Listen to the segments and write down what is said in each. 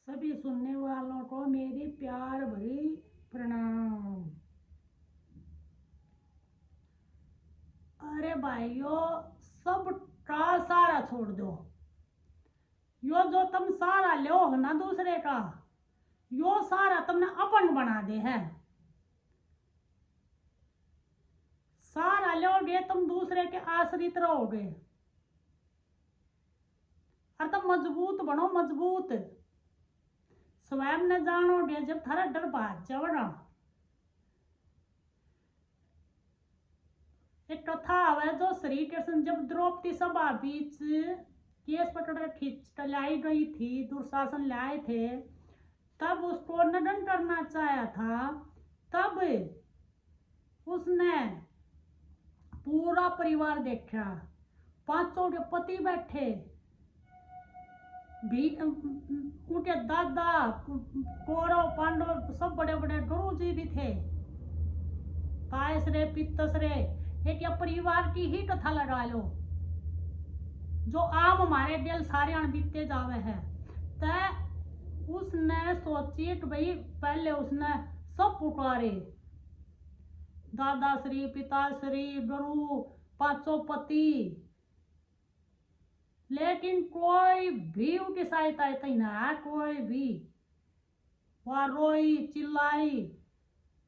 सभी सुनने वालों को मेरी प्यार भरी प्रणाम। अरे भाइयों, सब का सारा छोड़ दो। यो जो तुम सारा लो हो ना दूसरे का, यो सारा तुमने अपन बना दे है। सारा लोगे तुम दूसरे के आश्रित रहोगे। और तुम मजबूत बनो, मजबूत। स्वयं न जानोगे जब थारा डर भाग जाओगा। एक कथा है जो श्री कृष्ण जब द्रौपदी सभा बीच केस पकड़ खींच लाई गई थी, दुशासन लाए थे, तब उसको नडन करना चाहा था। तब उसने पूरा परिवार देखा, पांचों के पति बैठे भी, उनके दादा, कौरव पांडव सब बड़े बड़े गुरु जी भी थे। तायसरे पित्तसरे एक या परिवार की ही कथा लगा लो जो आम हमारे दिल सारे बीतते जावे है। तय उसने सोची कि भाई पहले उसने सब पुकारे, दादाश्री, पिताश्री, गुरु, पांचों पति, लेकिन कोई भी उनकी सहायता इतनी ना। कोई भी वह रोई चिल्लाई,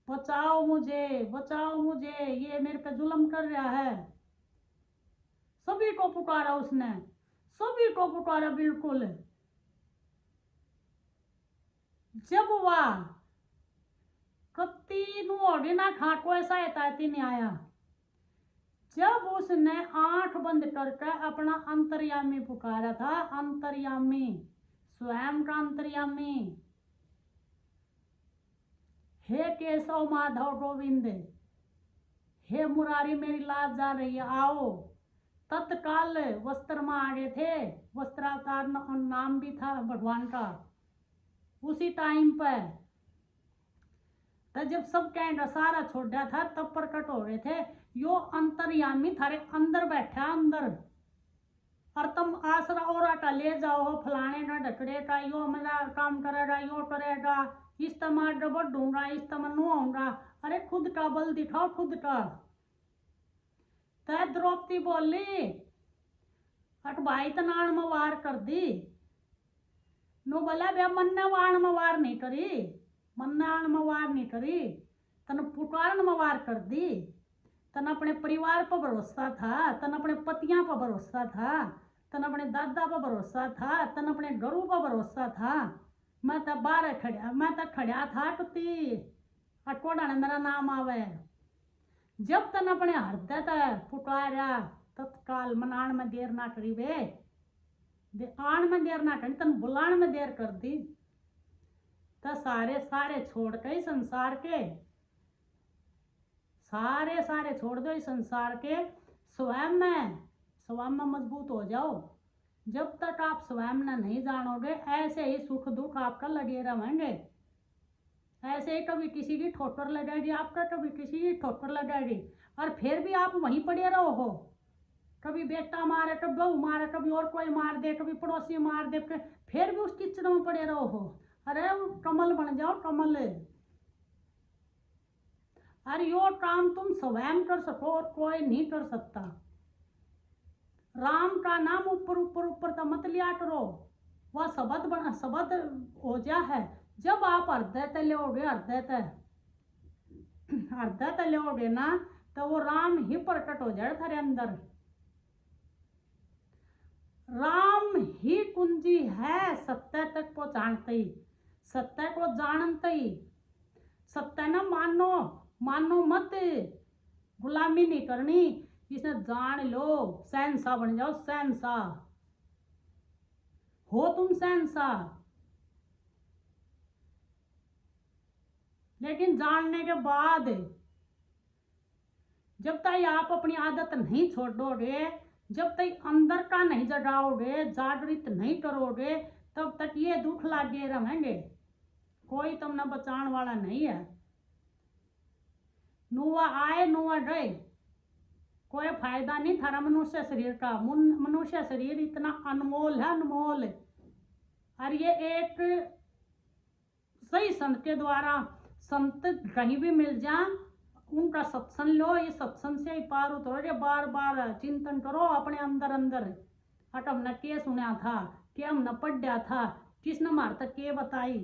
बचाओ मुझे, बचाओ मुझे, ये मेरे पे जुल्म कर रहा है। सभी को पुकारा उसने, सभी को पुकारा बिल्कुल। जब वह कत्ती ना खा कोई सहायता नहीं आया। जब उसने आंख बंद करके अपना अंतर्यामी पुकारा था, अंतर्यामी, स्वयं का अंतर्यामी, हे केशव माधव गोविंद, हे मुरारी मेरी लाज जा रही है, आओ। तत्काल वस्त्र में आ गए थे। वस्त्रावतार नाम भी था भगवान का। उसी टाइम पर तो जब सब कहना सारा छोड़ा था तब प्रकट हो रहे थे। यो अंतर्यामी थारे अंदर बैठा, अंदर। और तुम आसरा और आटा ले जाओ, फलाने का ढकड़े का, यो मेरा काम करेगा, यो करेगा, इस तमा डबल दूंगा, इस तमा नु आऊंगा। अरे खुद का बल दिखाओ, खुद का। तय द्रौपदी बोली, अट भाई तनाण में वार कर दी। नो बोला बे मन वाण में वार नहीं करी, मन्नाण में वार नहीं करी, तन पुकारण में वार कर दी। तन अपने परिवार पर भरोसा था, तन अपने पतियां पर भरोसा था, तन अपने दादा पर भरोसा था, तन अपने गुरु पर भरोसा था। मैं तो बाहर खड़ा, मैं तो खड़ा था कुत्ती अटकोड़ा ने मेरा नाम आवे। जब तन अपने हृदय तक पुकारा, तत्काल मनाण में देर ना करी बे, आण में देर ना करी, तन बुलाण में देर कर दी। तो सारे सारे छोड़ के संसार के, सारे सारे छोड़ दो इस संसार के, स्वयं में मजबूत हो जाओ। जब तक आप स्वयं में नहीं जानोगे, ऐसे ही सुख दुख आपका लगे रहेंगे। ऐसे ही कभी किसी की ठोकर लगाएगी आपका, कभी किसी की ठोकर लगाएगी, और फिर भी आप वहीं पड़े रहो हो। कभी बेटा मारे, कभी बहू मारे, कभी और कोई मार दे, कभी पड़ोसी मार दे, फिर भी उस कीचड़ में पड़े रहो हो। अरे कमल बन जाओ, कमल। अरे यो काम तुम स्वयं कर सको और कोई नहीं कर सकता। राम का नाम ऊपर ऊपर ऊपर तो मत लिया करो, वह शब्द हो जा है। जब आप हृदय तक लोगे, हृदय तक लोगे ना, तो वो राम ही प्रकट हो जाए थारे अंदर। राम ही कुंजी है सत्य तक पहुंचाते ही, सत्य को जानते ही। सत्य न मानो, मानो मत, गुलामी नहीं करनी, इसे जान लो, शहंशाह बन जाओ, शहंशाह हो तुम, शहंशाह। लेकिन जानने के बाद जब तक आप अपनी आदत नहीं छोड़ोगे, जब तक अंदर का नहीं जगाओगे, जागृत नहीं करोगे, तब तक ये दुख लागे रहेंगे। कोई तुमने बचाने वाला नहीं है। नुआ आए नुआ गए, कोई फायदा नहीं थारा मनुष्य शरीर का। मनुष्य शरीर इतना अनमोल है, अनमोल। और ये एक सही संत के द्वारा, संत कहीं भी मिल जा उनका सत्संग लो, ये सत्संग से ही पार उतरो। ये बार बार चिंतन करो अपने अंदर अंदर, हट हमने के सुना था, के हमने पढ़ा था, किसने मार तक के बताई।